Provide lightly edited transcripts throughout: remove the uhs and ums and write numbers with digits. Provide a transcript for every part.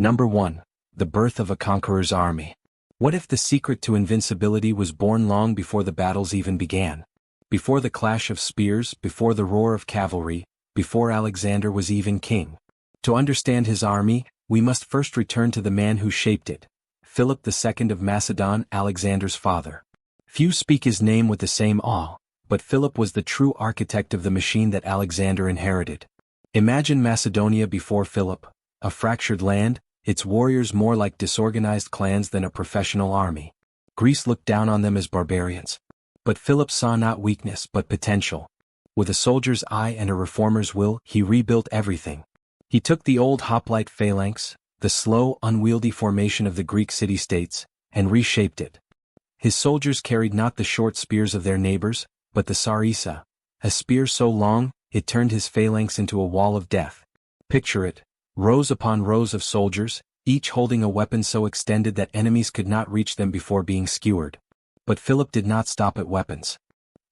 Number 1. The birth of a conqueror's army. What if the secret to invincibility was born long before the battles even began? Before the clash of spears, before the roar of cavalry, before Alexander was even king? To understand his army, we must first return to the man who shaped it, Philip II of Macedon, Alexander's father. Few speak his name with the same awe, but Philip was the true architect of the machine that Alexander inherited. Imagine Macedonia before Philip, a fractured land, its warriors more like disorganized clans than a professional army. Greece looked down on them as barbarians. But Philip saw not weakness but potential. With a soldier's eye and a reformer's will, he rebuilt everything. He took the old hoplite phalanx, the slow, unwieldy formation of the Greek city-states, and reshaped it. His soldiers carried not the short spears of their neighbors, but the sarissa, a spear so long, it turned his phalanx into a wall of death. Picture it. Rows upon rows of soldiers, each holding a weapon so extended that enemies could not reach them before being skewered. But Philip did not stop at weapons.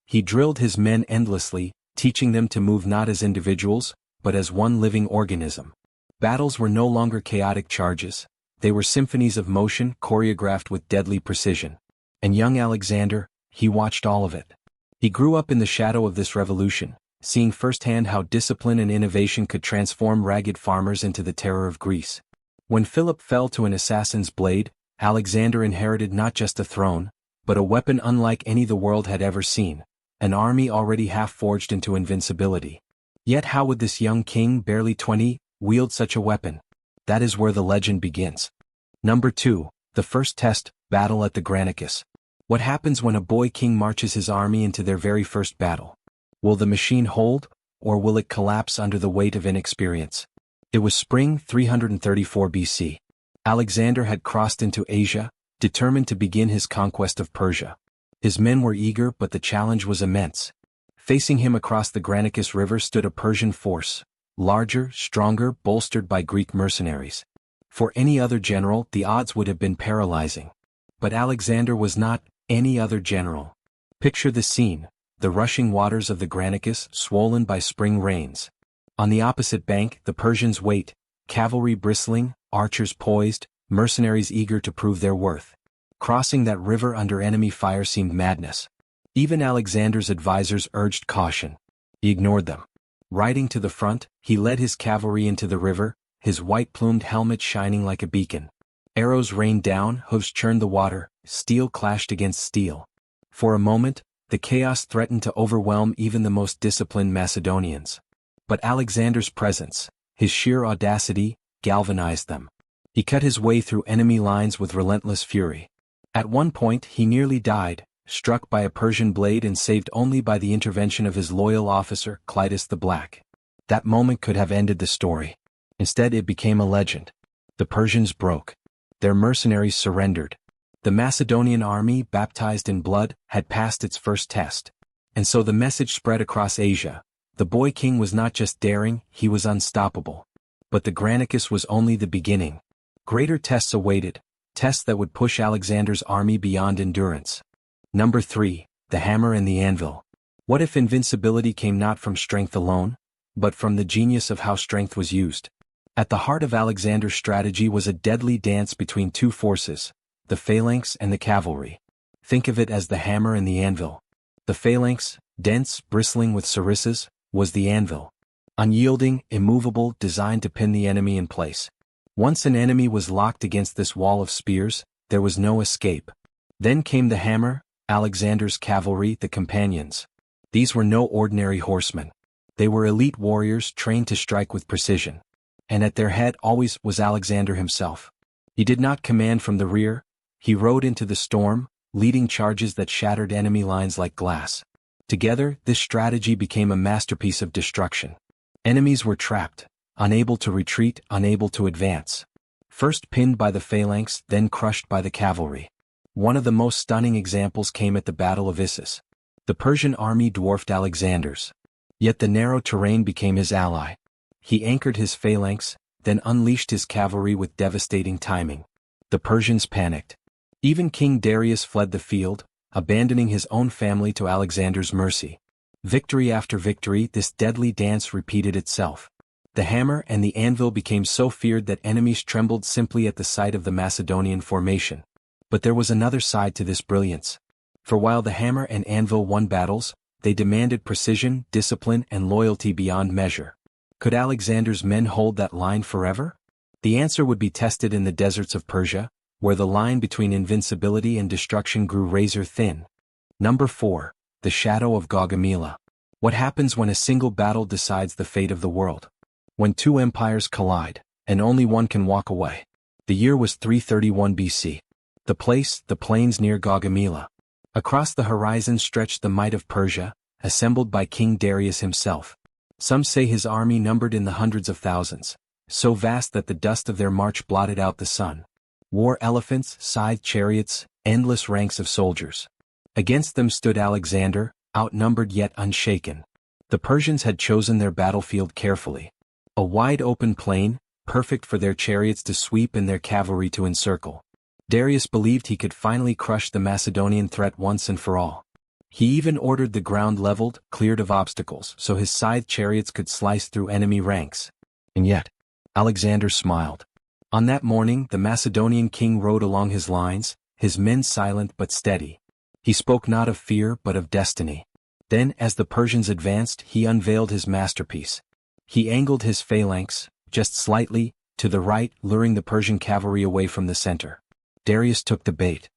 He drilled his men endlessly, teaching them to move not as individuals, but as one living organism. Battles were no longer chaotic charges, they were symphonies of motion choreographed with deadly precision. And young Alexander, he watched all of it. He grew up in the shadow of this revolution, seeing firsthand how discipline and innovation could transform ragged farmers into the terror of Greece. When Philip fell to an assassin's blade, Alexander inherited not just a throne, but a weapon unlike any the world had ever seen, an army already half-forged into invincibility. Yet how would this young king, barely 20, wield such a weapon? That is where the legend begins. Number 2. The first test, battle at the Granicus. What happens when a boy king marches his army into their very first battle? Will the machine hold, or will it collapse under the weight of inexperience? It was spring 334 BC. Alexander had crossed into Asia, determined to begin his conquest of Persia. His men were eager, but the challenge was immense. Facing him across the Granicus River stood a Persian force, larger, stronger, bolstered by Greek mercenaries. For any other general, the odds would have been paralyzing. But Alexander was not any other general. Picture the scene. The rushing waters of the Granicus, swollen by spring rains. On the opposite bank, the Persians wait, cavalry bristling, archers poised, mercenaries eager to prove their worth. Crossing that river under enemy fire seemed madness. Even Alexander's advisors urged caution. He ignored them. Riding to the front, he led his cavalry into the river, his white-plumed helmet shining like a beacon. Arrows rained down, hooves churned the water, steel clashed against steel. For a moment, the chaos threatened to overwhelm even the most disciplined Macedonians. But Alexander's presence, his sheer audacity, galvanized them. He cut his way through enemy lines with relentless fury. At one point he nearly died, struck by a Persian blade and saved only by the intervention of his loyal officer, Clitus the Black. That moment could have ended the story. Instead it became a legend. The Persians broke. Their mercenaries surrendered. The Macedonian army, baptized in blood, had passed its first test. And so the message spread across Asia. The boy king was not just daring, he was unstoppable. But the Granicus was only the beginning. Greater tests awaited, tests that would push Alexander's army beyond endurance. Number 3. The hammer and the anvil. What if invincibility came not from strength alone, but from the genius of how strength was used? At the heart of Alexander's strategy was a deadly dance between two forces, the phalanx and the cavalry. Think of it as the hammer and the anvil. The phalanx, dense, bristling with sarissas, was the anvil. Unyielding, immovable, designed to pin the enemy in place. Once an enemy was locked against this wall of spears, there was no escape. Then came the hammer, Alexander's cavalry, the companions. These were no ordinary horsemen. They were elite warriors trained to strike with precision. And at their head always was Alexander himself. He did not command from the rear. He rode into the storm, leading charges that shattered enemy lines like glass. Together, this strategy became a masterpiece of destruction. Enemies were trapped, unable to retreat, unable to advance. First pinned by the phalanx, then crushed by the cavalry. One of the most stunning examples came at the Battle of Issus. The Persian army dwarfed Alexander's. Yet the narrow terrain became his ally. He anchored his phalanx, then unleashed his cavalry with devastating timing. The Persians panicked. Even King Darius fled the field, abandoning his own family to Alexander's mercy. Victory after victory, this deadly dance repeated itself. The hammer and the anvil became so feared that enemies trembled simply at the sight of the Macedonian formation. But there was another side to this brilliance. For while the hammer and anvil won battles, they demanded precision, discipline, and loyalty beyond measure. Could Alexander's men hold that line forever? The answer would be tested in the deserts of Persia, where the line between invincibility and destruction grew razor thin. Number 4. The Shadow of Gaugamela. What happens when a single battle decides the fate of the world? When two empires collide, and only one can walk away. The year was 331 BC. The place, the plains near Gaugamela. Across the horizon stretched the might of Persia, assembled by King Darius himself. Some say his army numbered in the hundreds of thousands, so vast that the dust of their march blotted out the sun. War elephants, scythed chariots, endless ranks of soldiers. Against them stood Alexander, outnumbered yet unshaken. The Persians had chosen their battlefield carefully. A wide open plain, perfect for their chariots to sweep and their cavalry to encircle. Darius believed he could finally crush the Macedonian threat once and for all. He even ordered the ground leveled, cleared of obstacles, so his scythed chariots could slice through enemy ranks. And yet, Alexander smiled. On that morning, the Macedonian king rode along his lines, his men silent but steady. He spoke not of fear but of destiny. Then, as the Persians advanced, he unveiled his masterpiece. He angled his phalanx, just slightly, to the right, luring the Persian cavalry away from the center. Darius took the bait.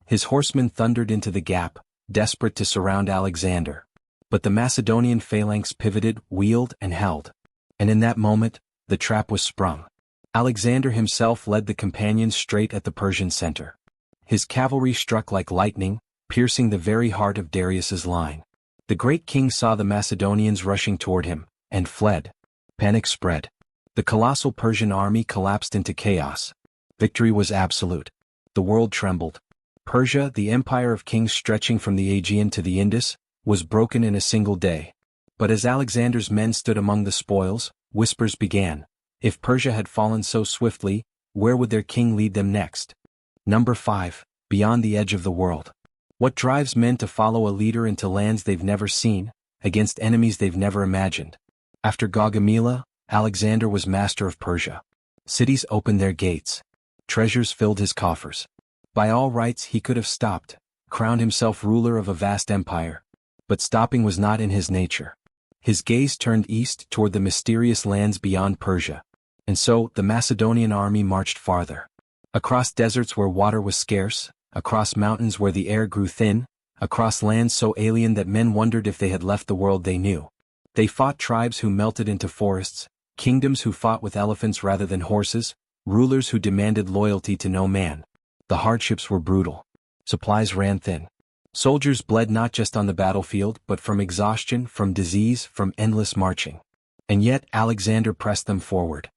His horsemen thundered into the gap, desperate to surround Alexander. But the Macedonian phalanx pivoted, wheeled, and held. And in that moment, the trap was sprung. Alexander himself led the companions straight at the Persian center. His cavalry struck like lightning, piercing the very heart of Darius's line. The great king saw the Macedonians rushing toward him, and fled. Panic spread. The colossal Persian army collapsed into chaos. Victory was absolute. The world trembled. Persia, the empire of kings stretching from the Aegean to the Indus, was broken in a single day. But as Alexander's men stood among the spoils, whispers began. If Persia had fallen so swiftly, where would their king lead them next? Number 5. Beyond the edge of the world. What drives men to follow a leader into lands they've never seen, against enemies they've never imagined? After Gaugamela, Alexander was master of Persia. Cities opened their gates. Treasures filled his coffers. By all rights he could have stopped, crowned himself ruler of a vast empire. But stopping was not in his nature. His gaze turned east toward the mysterious lands beyond Persia. And so, the Macedonian army marched farther. Across deserts where water was scarce, across mountains where the air grew thin, across lands so alien that men wondered if they had left the world they knew. They fought tribes who melted into forests, kingdoms who fought with elephants rather than horses, rulers who demanded loyalty to no man. The hardships were brutal. Supplies ran thin. Soldiers bled not just on the battlefield but from exhaustion, from disease, from endless marching. And yet Alexander pressed them forward.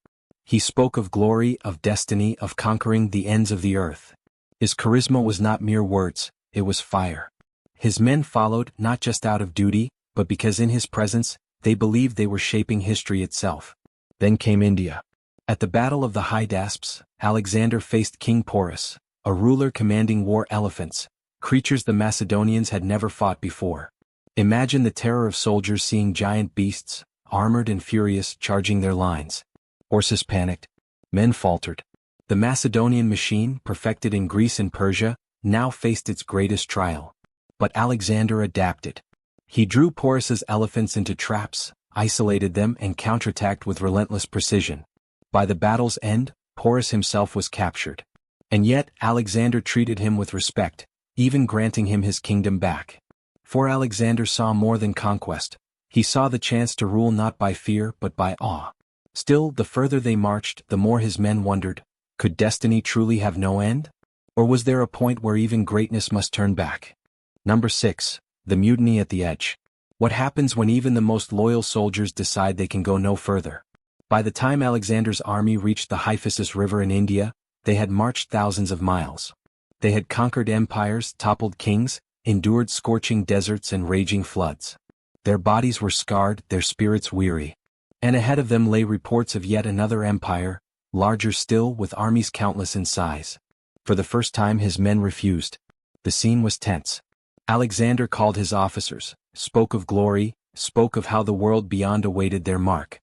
He spoke of glory, of destiny, of conquering the ends of the earth. His charisma was not mere words, it was fire. His men followed not just out of duty, but because in his presence, they believed they were shaping history itself. Then came India. At the Battle of the Hydaspes, Alexander faced King Porus, a ruler commanding war elephants, creatures the Macedonians had never fought before. Imagine the terror of soldiers seeing giant beasts, armored and furious, charging their lines. Horses panicked. Men faltered. The Macedonian machine, perfected in Greece and Persia, now faced its greatest trial. But Alexander adapted. He drew Porus's elephants into traps, isolated them and counterattacked with relentless precision. By the battle's end, Porus himself was captured. And yet Alexander treated him with respect, even granting him his kingdom back. For Alexander saw more than conquest. He saw the chance to rule not by fear but by awe. Still, the further they marched, the more his men wondered, could destiny truly have no end? Or was there a point where even greatness must turn back? Number 6. The mutiny at the edge. What happens when even the most loyal soldiers decide they can go no further? By the time Alexander's army reached the Hyphasis River in India, they had marched thousands of miles. They had conquered empires, toppled kings, endured scorching deserts and raging floods. Their bodies were scarred, their spirits weary. And ahead of them lay reports of yet another empire, larger still, with armies countless in size. For the first time his men refused. The scene was tense. Alexander called his officers, spoke of glory, spoke of how the world beyond awaited their mark.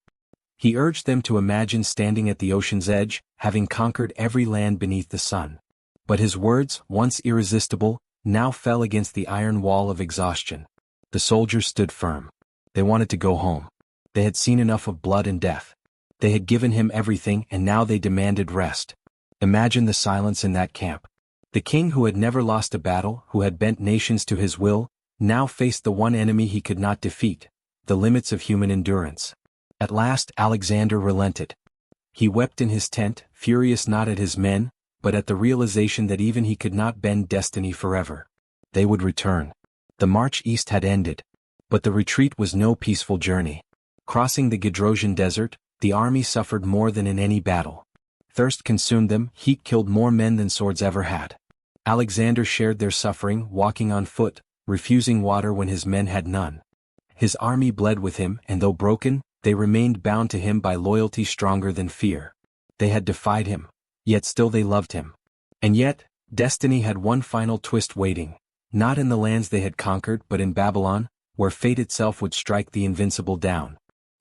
He urged them to imagine standing at the ocean's edge, having conquered every land beneath the sun. But his words, once irresistible, now fell against the iron wall of exhaustion. The soldiers stood firm. They wanted to go home. They had seen enough of blood and death. They had given him everything, and now they demanded rest. Imagine the silence in that camp. The king who had never lost a battle, who had bent nations to his will, now faced the one enemy he could not defeat, the limits of human endurance. At last Alexander relented. He wept in his tent, furious not at his men, but at the realization that even he could not bend destiny forever. They would return. The march east had ended. But the retreat was no peaceful journey. Crossing the Gedrosian desert, the army suffered more than in any battle. Thirst consumed them, heat killed more men than swords ever had. Alexander shared their suffering, walking on foot, refusing water when his men had none. His army bled with him, and though broken, they remained bound to him by loyalty stronger than fear. They had defied him, yet still they loved him. And yet, destiny had one final twist waiting, not in the lands they had conquered but in Babylon, where fate itself would strike the invincible down.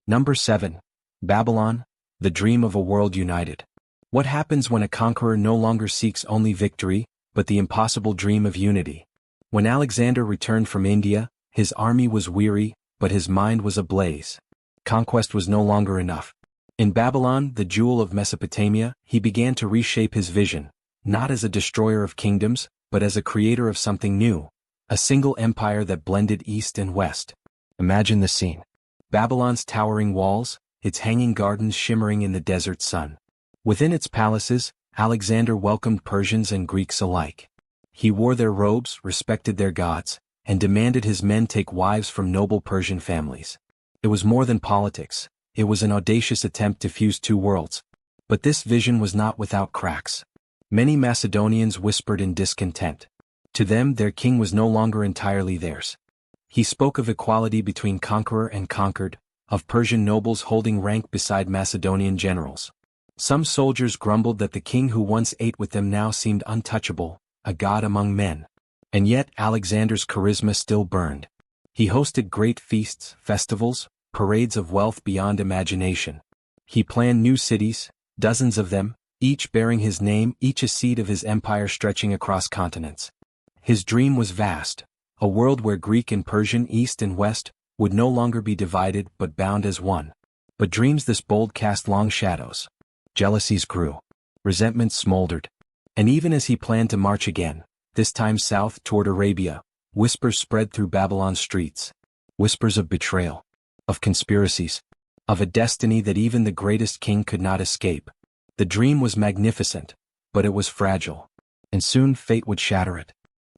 Number 7. Babylon, the dream of a world united. What happens when a conqueror no longer seeks only victory, but the impossible dream of unity? When Alexander returned from India, his army was weary, but his mind was ablaze. Conquest was no longer enough. In Babylon, the jewel of Mesopotamia, he began to reshape his vision, not as a destroyer of kingdoms, but as a creator of something new, a single empire that blended east and west. Imagine the scene. Babylon's towering walls, its hanging gardens shimmering in the desert sun. Within its palaces, Alexander welcomed Persians and Greeks alike. He wore their robes, respected their gods, and demanded his men take wives from noble Persian families. It was more than politics, it was an audacious attempt to fuse two worlds. But this vision was not without cracks. Many Macedonians whispered in discontent. To them their king was no longer entirely theirs. He spoke of equality between conqueror and conquered, of Persian nobles holding rank beside Macedonian generals. Some soldiers grumbled that the king who once ate with them now seemed untouchable, a god among men. And yet Alexander's charisma still burned. He hosted great feasts, festivals, parades of wealth beyond imagination. He planned new cities, dozens of them, each bearing his name, each a seed of his empire stretching across continents. His dream was vast, a world where Greek and Persian, east and west, would no longer be divided but bound as one. But dreams this bold cast long shadows. Jealousies grew. Resentments smoldered. And even as he planned to march again, this time south toward Arabia, whispers spread through Babylon's streets. Whispers of betrayal, of conspiracies, of a destiny that even the greatest king could not escape. The dream was magnificent, but it was fragile. And soon fate would shatter it.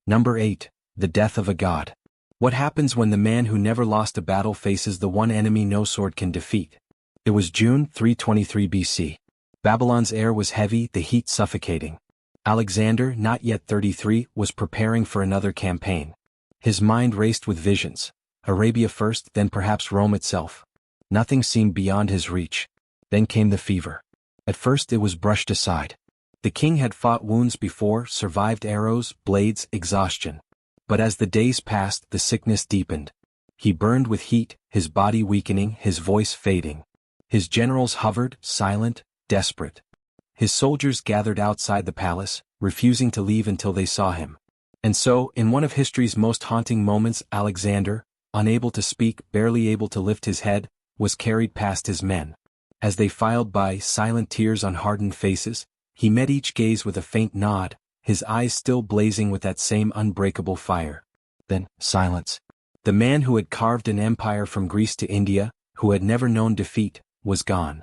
Number 8. The death of a god. What happens when the man who never lost a battle faces the one enemy no sword can defeat? It was June 323 BC. Babylon's air was heavy, the heat suffocating. Alexander, not yet 33, was preparing for another campaign. His mind raced with visions. Arabia first, then perhaps Rome itself. Nothing seemed beyond his reach. Then came the fever. At first it was brushed aside. The king had fought wounds before, survived arrows, blades, exhaustion. But as the days passed, the sickness deepened. He burned with heat, his body weakening, his voice fading. His generals hovered, silent, desperate. His soldiers gathered outside the palace, refusing to leave until they saw him. And so, in one of history's most haunting moments, Alexander, unable to speak, barely able to lift his head, was carried past his men. As they filed by, silent tears on hardened faces, he met each gaze with a faint nod, his eyes still blazing with that same unbreakable fire. Then, silence. The man who had carved an empire from Greece to India, who had never known defeat, was gone.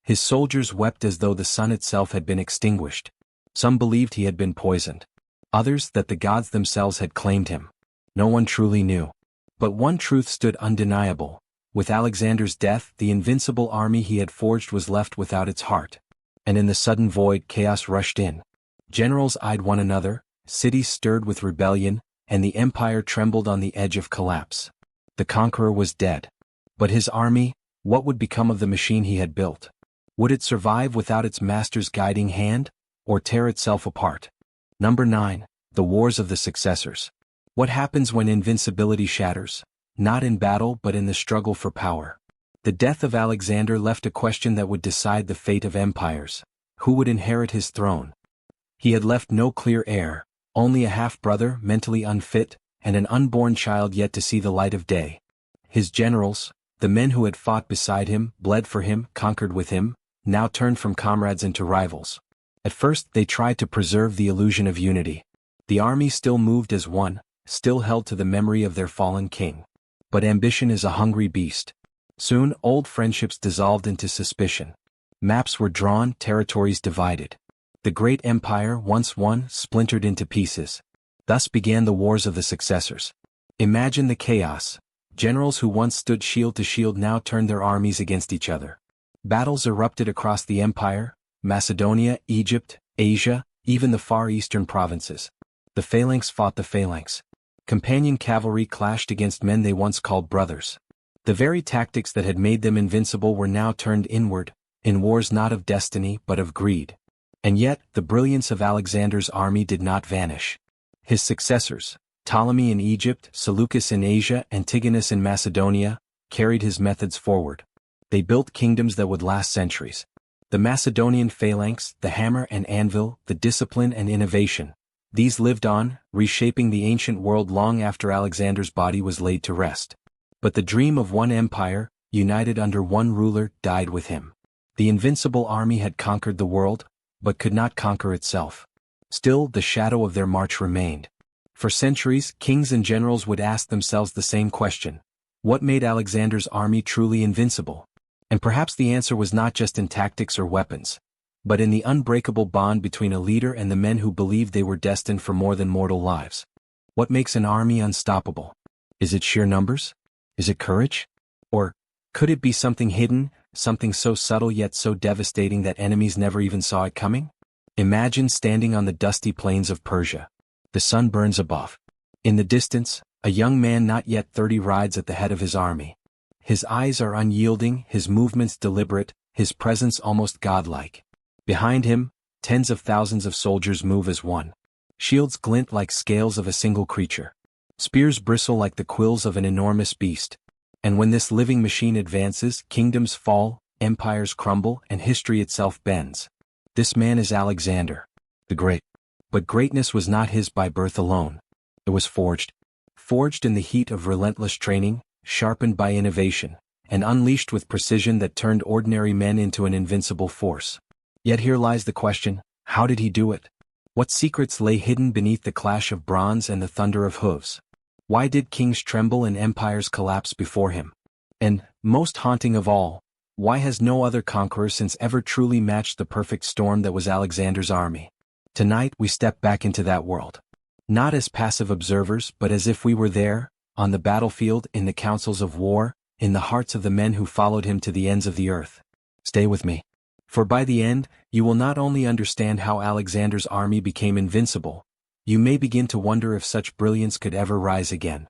His soldiers wept as though the sun itself had been extinguished. Some believed he had been poisoned. Others that the gods themselves had claimed him. No one truly knew. But one truth stood undeniable. With Alexander's death, the invincible army he had forged was left without its heart. And in the sudden void, chaos rushed in. Generals eyed one another, cities stirred with rebellion, and the empire trembled on the edge of collapse. The conqueror was dead. But his army, what would become of the machine he had built? Would it survive without its master's guiding hand, or tear itself apart? Number 9. The Wars of the Successors. What happens when invincibility shatters? Not in battle but in the struggle for power. The death of Alexander left a question that would decide the fate of empires. Who would inherit his throne? He had left no clear heir, only a half-brother mentally unfit, and an unborn child yet to see the light of day. His generals, the men who had fought beside him, bled for him, conquered with him, now turned from comrades into rivals. At first they tried to preserve the illusion of unity. The army still moved as one, still held to the memory of their fallen king. But ambition is a hungry beast. Soon old friendships dissolved into suspicion. Maps were drawn, territories divided. The great empire, once won, splintered into pieces. Thus began the wars of the successors. Imagine the chaos. Generals who once stood shield to shield now turned their armies against each other. Battles erupted across the empire, Macedonia, Egypt, Asia, even the far eastern provinces. The phalanx fought the phalanx. Companion cavalry clashed against men they once called brothers. The very tactics that had made them invincible were now turned inward, in wars not of destiny but of greed. And yet, the brilliance of Alexander's army did not vanish. His successors, Ptolemy in Egypt, Seleucus in Asia, Antigonus in Macedonia, carried his methods forward. They built kingdoms that would last centuries. The Macedonian phalanx, the hammer and anvil, the discipline and innovation. These lived on, reshaping the ancient world long after Alexander's body was laid to rest. But the dream of one empire, united under one ruler, died with him. The invincible army had conquered the world, but could not conquer itself. Still, the shadow of their march remained. For centuries, kings and generals would ask themselves the same question: what made Alexander's army truly invincible? And perhaps the answer was not just in tactics or weapons, but in the unbreakable bond between a leader and the men who believed they were destined for more than mortal lives. What makes an army unstoppable? Is it sheer numbers? Is it courage? Or could it be something hidden, something so subtle yet so devastating that enemies never even saw it coming? Imagine standing on the dusty plains of Persia. The sun burns above. In the distance, a young man not yet 30 rides at the head of his army. His eyes are unyielding, his movements deliberate, his presence almost godlike. Behind him, tens of thousands of soldiers move as one. Shields glint like scales of a single creature. Spears bristle like the quills of an enormous beast. And when this living machine advances, kingdoms fall, empires crumble, and history itself bends. This man is Alexander, the Great. But greatness was not his by birth alone. It was forged in the heat of relentless training, sharpened by innovation, and unleashed with precision that turned ordinary men into an invincible force. Yet here lies the question: how did he do it? What secrets lay hidden beneath the clash of bronze and the thunder of hooves? Why did kings tremble and empires collapse before him? And, most haunting of all, why has no other conqueror since ever truly matched the perfect storm that was Alexander's army? Tonight we step back into that world. Not as passive observers, but as if we were there, on the battlefield, in the councils of war, in the hearts of the men who followed him to the ends of the earth. Stay with me. For by the end, you will not only understand how Alexander's army became invincible, you may begin to wonder if such brilliance could ever rise again.